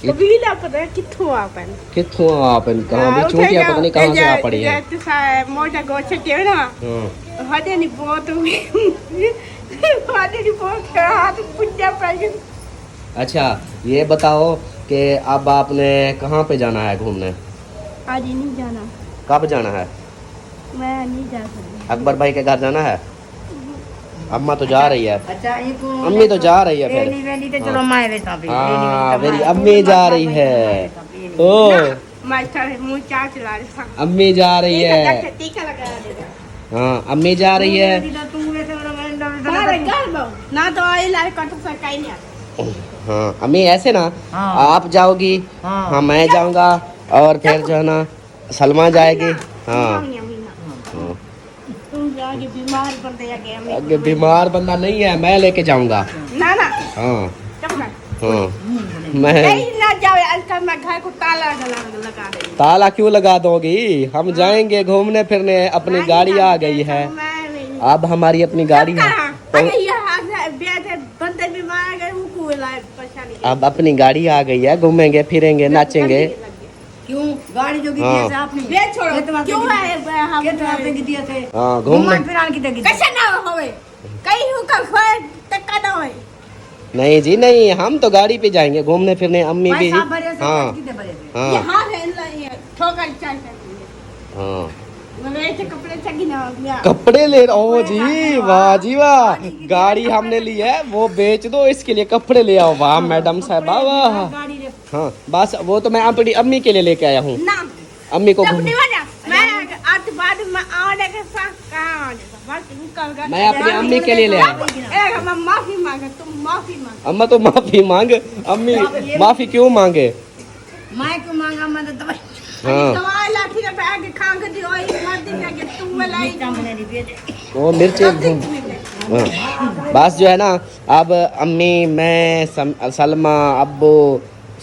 कबीला पता किथों आपन कहाँ भी चूटियाँ पता नहीं कहाँ से आ पड़ी है। मोटा गोछे थे ना हटे नहीं बहुत हाथ पुंजा पे। अच्छा ये बताओ कि अब आपने कहाँ पे जाना है घूमने? आज ही नहीं जाना। कब जाना है? मैं नहीं जा सकती। अकबर भाई के घर जाना है? अम्मा तो जा रही है। अच्छा एक अम्मी तो जा रही है फिर। वेली वेली तो चलो माए वे ता हाँ मेरी अम्मी जा रही है। ओ मास्टर मुंह चार चला रहा अम्मी जा रही है। टीका लगा देगा हाँ अम्मी जा रही है। ना तो आई लारे कट सका ही नहीं। हाँ अम्मी ऐसे ना हाँ। आप जाओगी, हाँ। हाँ मैं जाऊंगा और फिर जो है ना सलमा जाएगी। हाँ हाँ। तुम जाके बीमार पड़ जाएंगे। आगे बीमार बंदा नहीं है, मैं लेके जाऊंगा। ना ना हाँ चुप ना हाँ मैं कहीं ना जाओ। आजकल मैं घर को ताला लगा रही ताला क्यों लगा दोगी? हम जाएंगे घूमने फिरने, अपनी गाड़ी आ गई है। अब हमारी अपनी गाड़ी है तो बंदे बीमार गए वो परेशानी। अब अपनी गाड़ी आ गई है, घूमेंगे फिरेंगे नाचेंगे। क्यों गाड़ी जो गिरी हाँ। से आपने बे छोड़ो क्यों है हम कितने आपने गिरी थे हाँ घूमने फिरान की तक कैसे ना होवे कहीं हुका खोए टक्का ना होए। नहीं जी नहीं, हम तो गाड़ी पे जाएंगे घूमने फिरने। अम्मी भी साहब भरे से हाँ कितने भरे थे हाँ यहाँ है ये ठोकर चाहिए। हाँ मेरे से कपड़े चाहिए ना कपड़े ले। ओ जी वाह जी वाह, गाड़ी हमने ली है वो बेच दो, इसके लिए कपड़े ले आओ। वाह मैडम साहबा वाह। गाड़ी रे हाँ बस वो तो मैं अपनी अम्मी के लिए लेके आया हूँ। ना अम्मी को तब घूम- नहीं बना मैं आज बाद में आने के साथ कहाँ आने का बस निकल मैं अपनी अम्मी के लिए ले आया। ए मैं माफी मांगा तुम माफी मांग। अम्मा तो माफी मांग, अम्मी माफी क्यों मांगे? मैं क्यों मांगा मैं तो दवाई हाँ दवाई लाठी के बैग खा के दियो मर दिन के तुम मलाई मैंने नहीं भेजे वो मिर्चे हाँ। बस जो है ना अब अम्मी मैं सलमा अब्बू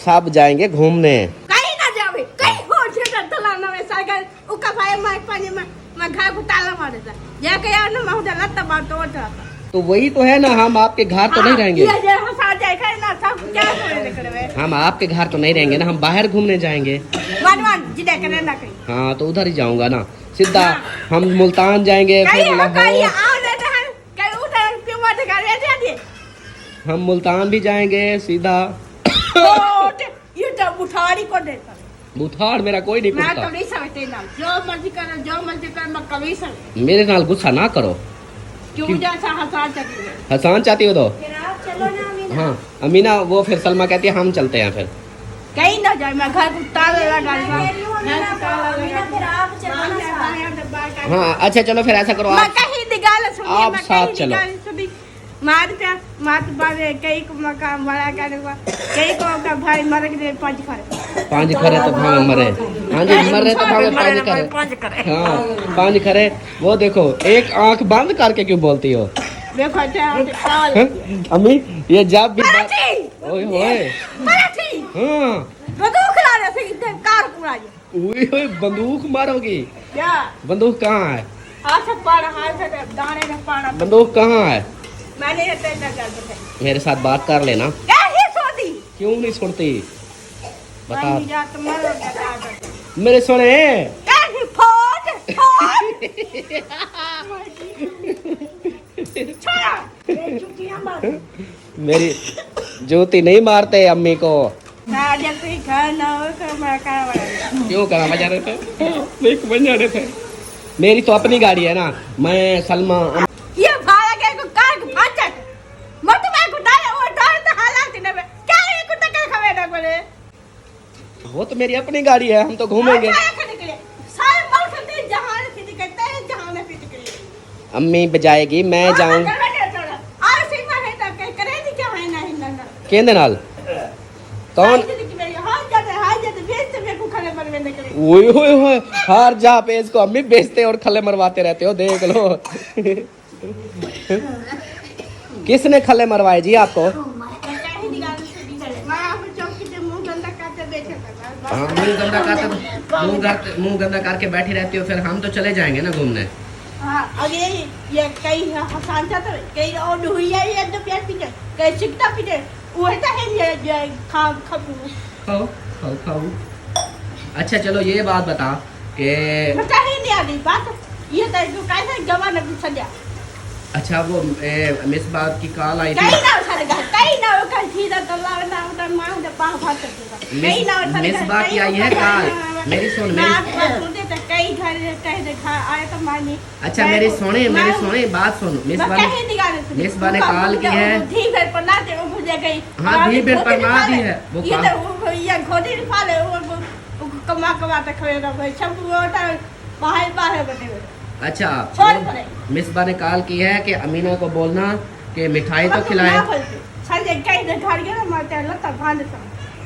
सब जाएंगे घूमने। कहीं ना जावे कहीं हो छेटा तलाना में सागर उका भाई मार पानी में मैं घर को ताला मार देता ये कया ना मैं उधर लत्ता मार तोड़ तो वही तो है ना, हम आपके घर तो नहीं रहेंगे। ये जे हंसा जाए करे ना सब क्या करे करे हम आपके घर तो नहीं रहेंगे ना, हम बाहर घूमने जाएंगे। वन वन जिदे करे ना कहीं हाँ तो उधर ही जाऊंगा ना सीधा। हम मुल्तान जाएंगे कहीं फिर कहीं लाहौर। आओ ना कहीं उधर क्यों मत करे दे हम मुल्तान भी जाएंगे सीधा। ये तो बुठारी को देता बुखार मेरा कोई नहीं मैं कुटता। कभी समझते ना जो मर्जी कर मैं कभी समझ मेरे नाल गुस्सा ना करो। क्यों जैसा हंसा चली हसान चाहती हो तो फिर आप चलो ना अमीना। हाँ अमीना वो फिर सलमा कहती है हम चलते हैं फिर। कहीं ना जाए मैं घर को ताला लगा मैं कह रही हूँ अमीना को, अमीना फिर आप चलो ना साथ। हाँ अच्छा चलो फिर ऐसा करो मैं आप कहीं निकाल सुनी आप मैं साथ कहीं चलो। निकाल सुनी मार पे मात बाबे कई को मकान बड़ा करने का कई को का भाई मर के पांच खरे 5 खरे तो भावे मरे। हाँ जी मर रहे तो भावे 5 खरे। हाँ 5 खरे। वो देखो एक आंख बंद करके क्यों बोलती हो? देखो चावल अम्मी ये जब भी बात- पराठी ओए होए पराठी हाँ बंदूक ला रहे थे इधर कार कुड़ा जी ओए होए बंदूक मारोगी? क्या बंदूक कहाँ है? हाथ से पाड़ा हाथ से दाने में पाड़ा बंदूक कहाँ है? मैंने ये तेल लगा दिया मेरे साथ बात कर लेना। क्या ही सोती क्यों नहीं सुनती बता। मैं जा तो मर गया मेरे सुने क्या ही फोड़ छोड़ा चुटियां मार मेरी जूती नहीं मारते अम्मी को। ना जब कोई घर ना हो तो मैं क्या बना क्यों कहाँ बजा रहे थे? देख बजा रहे थे। मेरी तो अपनी गाड़ी है ना, मैं सलमा ये भाड़ा के को कार को फाचक मत मैं को डाले वो डाल तो हालात ने क्या ये को टक्कर खवे ना बोले वो तो मेरी अपनी गाड़ी है, हम तो घूमेंगे। सारे मुल्क में जहां से निकलते हैं जहां में फिट के अम्मी बजाएगी मैं जाऊं और सीमा है तो करे नहीं क्या है नहीं ना केंदे नाल कौन? हां जद भेज से मेरे को खड़े मरवे निकले ओए होए होए हर जा पे इसको अम्मी बेचते और खले मरवाते रहते हो, देख लो। किसने खले मरवाए जी आपको? हाँ मुंह गंदा करके बैठी रहती हो, फिर हम तो चले जाएंगे ना घूमने। हाँ अब ये कई हसान जाता है कई और हुईया ये तो प्यार पीते कई सिकता पीते वो है तो है ये खा खाऊ खाओ खाओ खाओ। अच्छा चलो ये बात बता कि पता ही नहीं आ रही बात ये तो जो कैसे जवान अभी सजा अच्छा वो मिस बात की कॉल आई कहीं थी। ना सरेगा कहीं ना वो कहीं सीधा तो लाव ना उधर मां उधर पांव भाग सकता कहीं ना मिस बात की आई है कॉल, मेरी सुन मैं मेरी आपको सुनते तो कई घर कहीं देखा आए तो मानी। अच्छा मेरी सोने बात सुनो। मिस बा ने कॉल की है। धी भेड़ पर ना दे वो मुझे गई। हाँ धी भेड़ पर ना दी है वो ये तो ये घोड़ी निकाले वो कमा के खवेगा भाई सब वो बाहर बने हुए। अच्छा छोड़ पड़े। मिस बा ने कॉल की है कि अमीना को बोलना कि मिठाई तो खिलाए। संजय कहीं ने घर गया मारते लता भांड सा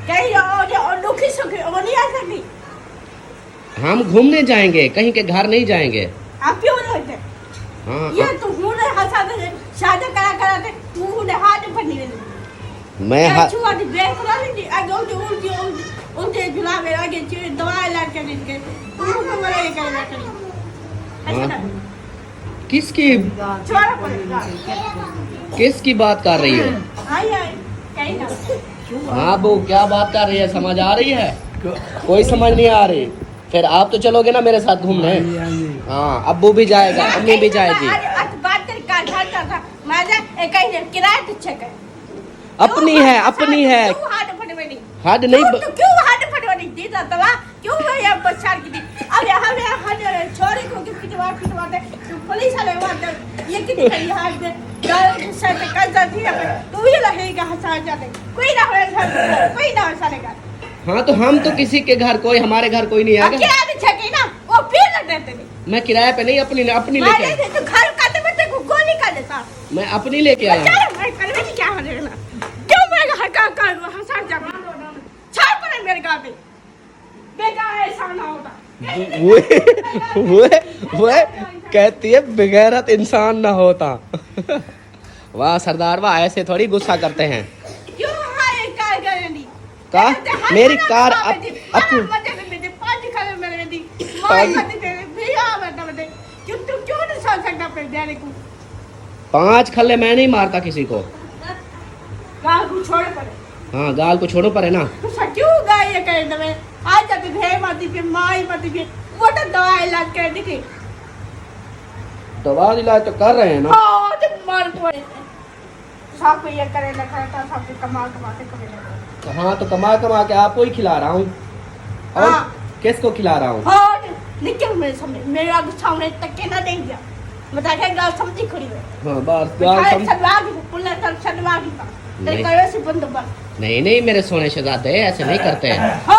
कहीं और दुखी सुखी वो नहीं आ सकती। हम घूमने जाएंगे, कहीं के घर नहीं जाएंगे। आप क्यों रहते? हाँ ये तो हुने हंसा दे शादी करा दे तू हुने हाथ फटनी दे। मैं छुआ दे बेर करा ली आगे उनके जुला में आगे दवाई ला के दे के तू को मरे कर ऐसा किसकी छोड़ा पड़ेगा। किसकी बात कर रही हो? आई कहीं ना। हाँ वो क्या बात कर रही है, समझ आ रही है? कोई समझ नहीं आ रही। फिर आप तो चलोगे ना मेरे साथ घूमने? हाँ अब्बू भी जाएगा, अम्मी भी जाएगी। बात तेरी का घर था मैं कहीं किराए तो चेक है अपनी है अपनी है। क्यों हाथ फटवानी? हाथ नहीं तो क्यों हाथ फटवानी दी तवा क्यों ये बच्चा की दी? अब हम हाथ छोरी को पिटवा दे तो पुलिस वाले वहां ये कितनी करी हाथ दे गाल से कर जाती है तू ही रहेगा हंसा जाते कोई ना हंसाएगा। हाँ तो हम तो किसी के घर कोई हमारे घर कोई नहीं आएगा। किराए पे छके ना वो फिर लग देते नहीं। मैं किराए पे नहीं अपनी लेके आया। तो घर का बच्चे को गोली कर देता। मैं अपनी लेके आया। चल मैं कल में क्या हो जाएगा क्यों मैं का हंसा जा छाड़ पड़े मेरे गांव पे बेटा ऐसा ना होता। वो कहती है बेगैरत इंसान ना होता। वाह सरदार वाह, ऐसे थोड़ी गुस्सा करते हैं। क्यों हाय कार गाड़ी का मेरी कार पांच खल्ले मैं नहीं मारता किसी को। गाल को छोड़ पड़े। हाँ गाल को छोड़ो पड़े ना। क्यों गाय ये कह दे आज जाते भे माती पे माई माती पे वो तो दवा इलाज कर दी दवा इलाज तो कर रहे हैं ना। हाँ तो मार पड़े सब ये करे ना करता सब कमा के करे। हाँ तो कमा के आपको ही खिला रहा हूँ और किसको खिला रहा हूँ? हाँ निकल मेरे सामने मेरा सामने तक के ना देख दिया बता के गाल समझी खड़ी है। हाँ बस गाल सलवा की पुल्ला तर सलवा की था तेरे करे से बंद बस। नहीं मेरे सोने शहजादे ऐसे नहीं करते हैं। हाँ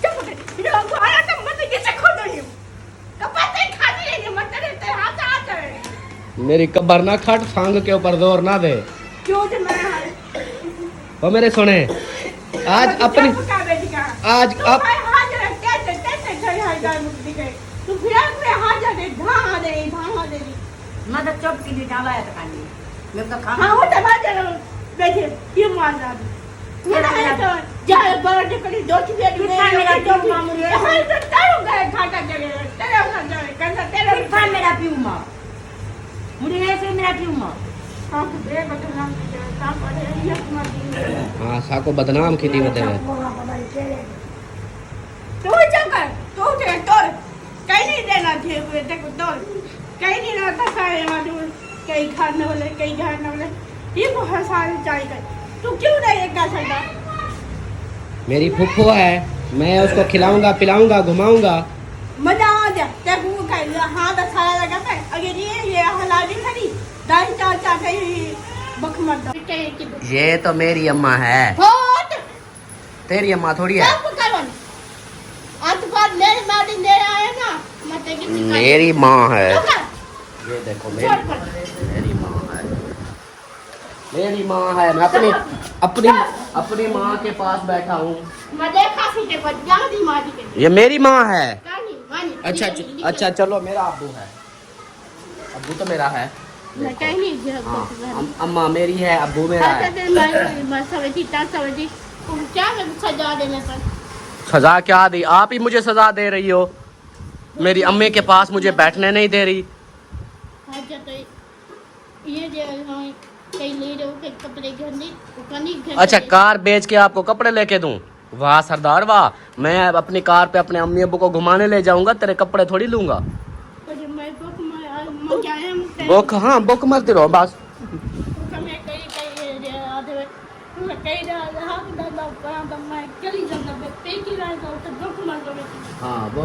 चुप कर मेरा को आया तो मत कैसे खो दो कपाते खाती है मत तेरे हाथ है मेरी कब्र ना खट सांग के ऊपर जोर ना दे। क्यों जे मैं वो मेरे सोने आज अपनी आज आप तू फिर हाथ जा दे धा दे मैं तो चुप की नहीं डाला है तो कानी मैं तो खाना हाँ वो तो बात है बैठे ये मान जा मेरा है तो जाए बर्थडे करी दो चीजें मेरा दो मामूली है तो तारो गए खाता जगह तेरे उधर जाए कैसा तेरे फिर मेरा पीऊ मां मुझे ऐसे मेरा पीऊ मां हाँ बे बदनाम काम करे ये मत हाँ साको बदनाम खेती होते हैं। तू जगह तू ते तोड़ कहीं नहीं देना थे बेटे को तोड़ कहीं नहीं रहता सारे वाले कई खाने वाले कई खाने वाले ये बहुत सारे चाहिए तू क्यों नहीं एक का सकता? मेरी फुफ्फो है मैं उसको खिलाऊंगा पिलाऊंगा घुमाऊंगा। मजा आ जाए तेरे को का हाथ सारा लगा है अगर ये हलाली खड़ी दाई चाचा कहीं बखमत ये तो मेरी अम्मा है। होत तेरी अम्मा थोड़ी है। सब करवन आज बाद ले मारी ले आए ना मत की मेरी माँ है। ये देखो मेरी माँ है मैं अपनी माँ के पास बैठा हूँ। ये मेरी माँ है। अच्छा चलो मेरा अब्बू है। अब्बू तो मेरा है। हाँ, अम्मा मेरी है अब्बू मेरा है। सजा क्या दी? आप ही मुझे सजा दे रही हो। मेरी अम्मी के पास मुझे बैठने नहीं दे रही। अच्छा कार बेच के आपको कपड़े लेके दूं? वाह सरदार वाह, मैं अपनी कार पे अपने अम्मी अब्बू को घुमाने ले जाऊंगा, तेरे कपड़े थोड़ी लूंगा। बुक हाँ बुक मत रहो बस। कहीं ना हाथ दादा पर तो मैं चली जाता मैं पेकी रहा तो दुख मर गए। हाँ वो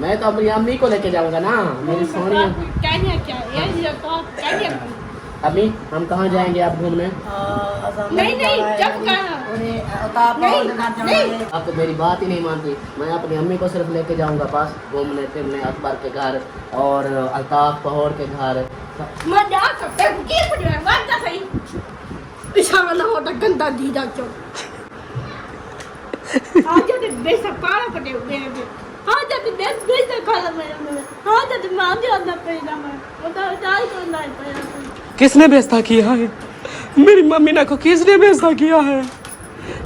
मैं तो अपनी अम्मी को लेके जाऊंगा ना, मेरी सोनी। कहने क्या ये तो कहने अम्मी हम कहाँ जाएंगे आप घूमने? नहीं जब कहा नहीं आप तो मेरी बात ही नहीं मानती। मैं अपनी अम्मी को सिर्फ लेके जाऊंगा बस घूमने फिरने, अकबर के घर और अल्ताफ पहौड़ के घर। मैं जा सकता हूँ क्या कुछ है बात तो सही पिछा वाला होता गंदा दीदा क्यों आज जब बेसा पारा पड़े हुए हैं आज जब बेसा खाला मेरे आज जब मां दे अंदर पैदा मैं वो तो डाल तो नहीं पाया। किसने बेइज्जती किया है? मेरी मम्मी ने को किसने बेइज्जती किया है?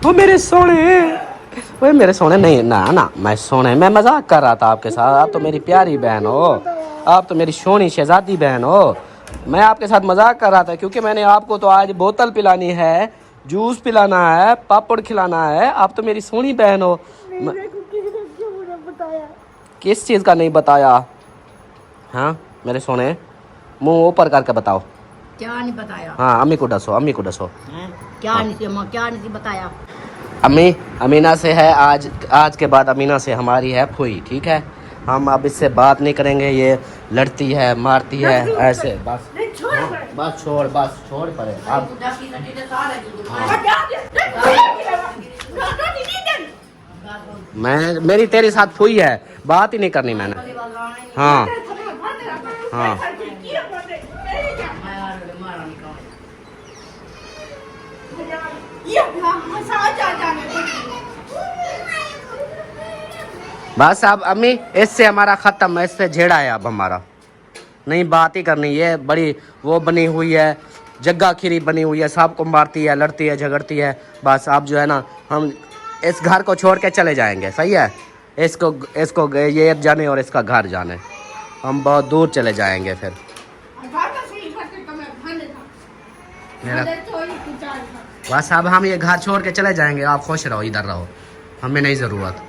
वो मेरे सोने, वो मेरे सोने नहीं ना मैं सोने, मैं मजाक कर रहा था आपके साथ। आप तो मेरी प्यारी बहन हो, आप तो मेरी सोनी शहजादी बहन हो। मैं आपके साथ मजाक कर रहा था क्योंकि मैंने आपको तो आज बोतल पिलानी है, जूस पिलाना है, पापड़ खिलाना है। आप तो मेरी सोनी बहन हो। किस चीज़ का नहीं बताया? हाँ मेरे सोने, मुंह ऊपर करके बताओ। क्या नहीं बताया? हाँ अम्मी को डसो, अम्मी को डसो। क्या नहीं बताया? अम्मी अमीना से है आज के बाद अमीना से हमारी है फुई, ठीक है? हम अब इससे बात नहीं करेंगे, ये लड़ती है मारती है ऐसे। बस बस छोड़ परे अब। मेरी तेरे साथ फुई है, बात ही नहीं करनी मैंने। हाँ हाँ बस अब अम्मी इससे हमारा खत्म है, इससे झेड़ा है अब हमारा, नहीं बात ही करनी। ये बड़ी वो बनी हुई है, जग्गा खीरी बनी हुई है, सबको मारती है, लड़ती है, झगड़ती है। बस अब जो है ना हम इस घर को छोड़ के चले जाएंगे, सही है? इसको ये जाने और इसका घर जाने, हम बहुत दूर चले जाएंगे फिर। मेरा बस अब हम ये घर छोड़ के चले जाएंगे, आप खुश रहो, इधर रहो, हमें नहीं ज़रूरत।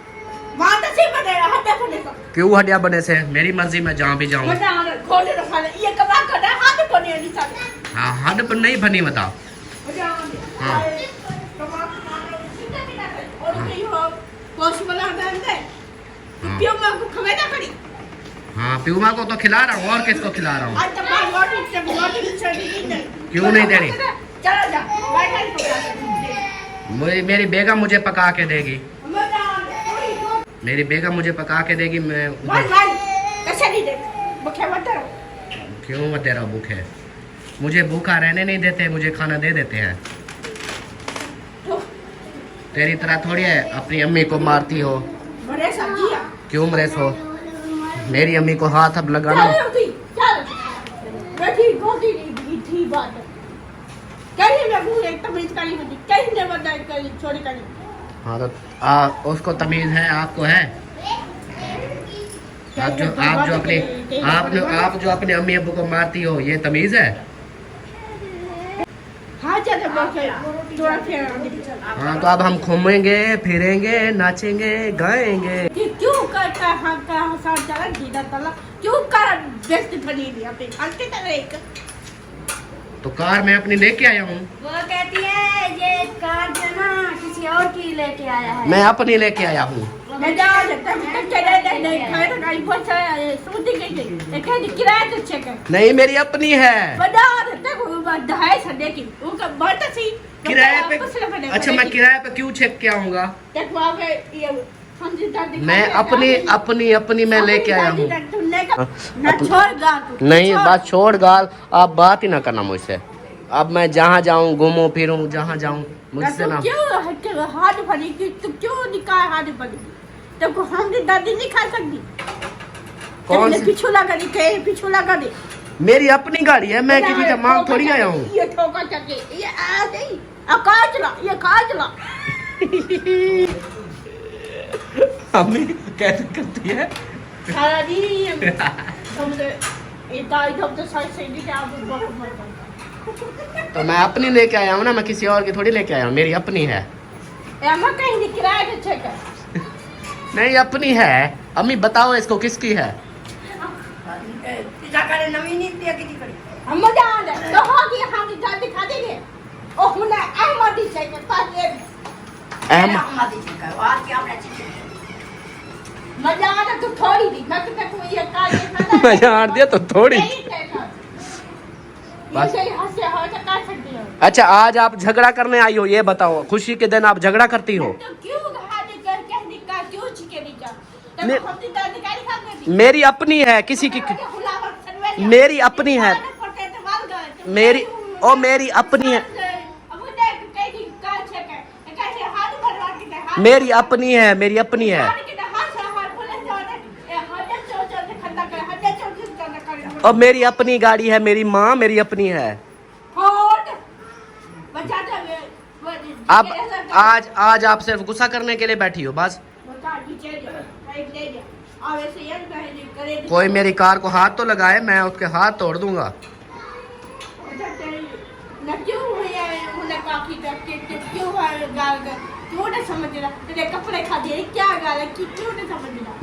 क्यों हड्डियाँ बने से? मेरी मर्जी में जहाँ भी जाऊँ। हाँ हड पर नहीं बनी बताओ। हाँ हाँ प्यूमा को तो खिला रहा हूँ, और किसको खिला रहा हूँ? क्यों नहीं दे रही? मेरी बेगम मुझे पका के देगी, मेरी बेगम मुझे पका के देगी। मैं क्यों तेरा भूखे? मुझे भूखा रहने नहीं देते, मुझे खाना दे देते हैं। तेरी तरह थोड़ी है अपनी अम्मी को मारती हो। क्यों मरेस हो? मेरी अम्मी को हाथ अब लगाना। हाँ तो उसको तमीज है, आपको है? आप जो अपने अम्मी अब्बू को मारती हो, ये तमीज है? हाँ तो अब हम घूमेंगे फिरेंगे, नाचेंगे गाएंगे। क्यों करता क्यों कर तो कार मैं अपनी लेके आया हूँ। वो कहती है ये कार जो ना किसी और की लेके आया है। मैं अपनी लेके आया हूँ। नहीं मेरी अपनी है। किराए पे? अच्छा मैं किराए पे क्यों चेक के आऊँगा? मैं अपनी मैं लेके आया हूँ। नहीं बात छोड़ गाल, आप बात ही ना करना मुझसे। अब मैं जहाँ जाऊँ घूमूं फिरूं, जहाँ जाऊँ मुझसे ना। हमने दादी नहीं खा सकती। कौन सी? पीछू लगा दे। मेरी अपनी गाड़ी है, मैं किसी का मांग थोड़ी आया हूँ। ये ठोका चके, ये आ नहीं, ये कार चला। अम्मी कैसे करती है? सारा दिन तो सही क्या तो मैं अपनी लेके आया हूँ ना, मैं किसी और की थोड़ी लेके आया हूँ, मेरी अपनी है। कहीं किराए पे चेक है। नहीं अपनी है। अम्मी बताओ इसको किसकी है? ओ हुना अहमदी से के पास ले मजा आ तो थोड़ी दी मैं तो कोई ये का ये मजा आ दिया तो थोड़ी। बस ये हंसे हो तो कर सकती हो। अच्छा आज आप झगड़ा करने आई हो, ये बताओ, खुशी के दिन आप झगड़ा करती हो? तो क्यों हाथ कर कहने का क्यों छिके नहीं जा मे- तब हम तो अधिकारी खा गए मेरी अपनी है, किसी की मेरी अपनी है, मेरी ओ मेरी अपनी है, मेरी अपनी है, मेरी अपनी है। और मेरी अपनी गाड़ी है, मेरी माँ मेरी अपनी है। अब आज आप सिर्फ गुस्सा करने के लिए बैठी हो बस? कोई मेरी कार को हाथ तो लगाए, मैं उसके हाथ तोड़ दूंगा।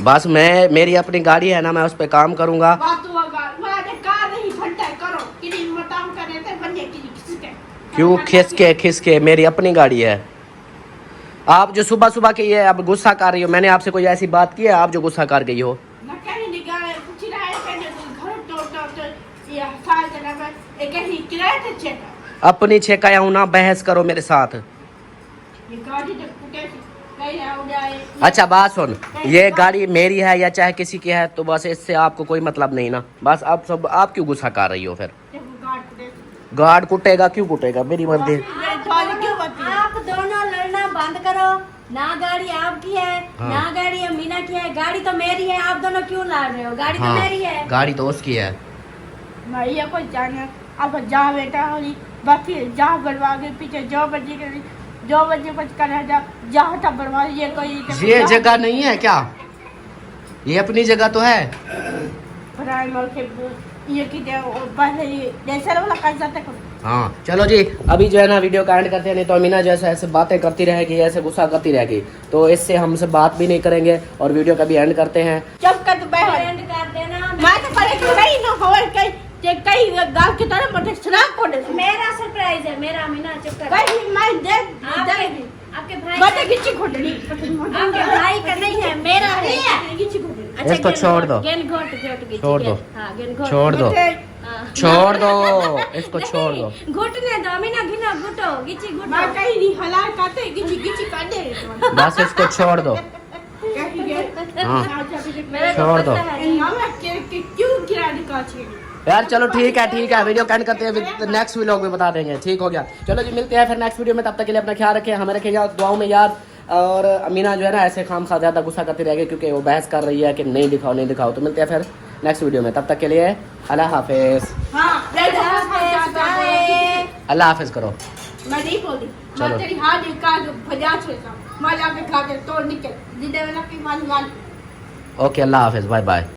बस मैं, मेरी अपनी गाड़ी है ना, मैं उस पे काम करूंगा। क्यों खिसके, मेरी अपनी गाड़ी है। आप जो सुबह सुबह के ये अब गुस्सा कर रही हो, मैंने आपसे कोई ऐसी बात की है आप जो गुस्सा कर गई हो? अपनी छेकाया हूं ना, बहस करो मेरे साथ। अच्छा बात सुन, ये गाड़ी मेरी है या चाहे किसी की है, तो बस इससे आपको कोई मतलब नहीं ना। बस आप क्यों गुस्सा कर रही हो फिर? गार्ड कुटेगा, क्यों कुटेगा, मेरी मर्जी। आप दोनों लड़ना बंद करो। ना गाड़ी आपकी है ना गाड़ी अमीना की है, गाड़ी तो मेरी है। आप दोनों क्यों लड़ रहे हो? गाड़ी तो मेरी है। गाड़ी तो उसकी है। भैया को जाना अब जा बेटा होली बाकी जा बर्बाद के पीछे जो बजे कुछ कर जा तब बर्बाद। ये कोई ये जगह नहीं है क्या? ये अपनी जगह तो है। प्राइमर के ये की पहले जैसे वाला कर जाते को। हाँ चलो जी, अभी जो है ना वीडियो का एंड करते हैं, नहीं तो अमीना जैसे ऐसे बातें करती रहेगी, ऐसे गुस्सा करती रहेगी, तो इससे हमसे बात भी नहीं करेंगे और वीडियो का भी एंड करते हैं। जब कर तो एंड कर देना। मैं तो पहले क्यों नहीं ना हो कई गाल की तरह मटे शराब को दे। मेरा सरप्राइज है, मेरा अमीना चुप कर। कहीं मैं दे आपके भाई मटे गिच्ची खोटनी आपके भाई का नहीं है, मेरा है। गिच्ची खोटनी। इसको छोड़ दो, गेन घोट गिच्ची छोड़ दो, हाँ गेन घोट छोड़ दो, हाँ। छोड़ दो, इसको छोड़ दो। घुटने दो अमीना, घिनो घुटो गिच्ची घुटो। मैं कहीं नहीं हलाल काटे गिच्ची काट दे। बस इसको छोड़ दो। हाँ छोड़ दो क्यों गिरा निकाल यार। चलो ठीक है, वीडियो एंड करते हैं, नेक्स्ट व्लॉग में बता देंगे। ठीक हो गया, चलो जी मिलते हैं फिर नेक्स्ट वीडियो में। तब तक के लिए अपना ख्याल रखें, हमें रखें याद, दुआओं में याद। और अमीना जो है ना ऐसे खामखा ज़्यादा गुस्सा करती रहेगी क्योंकि वो बहस कर रही है कि नहीं दिखाओ। तो मिलते हैं फिर नेक्स्ट वीडियो में, तब तक के लिए अल्लाह हाफिज़। अल्लाह हाफिज़ करो। मैं नहीं बोली चलो। मैं तेरी हाथ निकाल भजा छोड़ता मैं जाके खा के तोड़ निकल जिदे वाला की मान ओके अल्लाह हाफिज़, बाय बाय।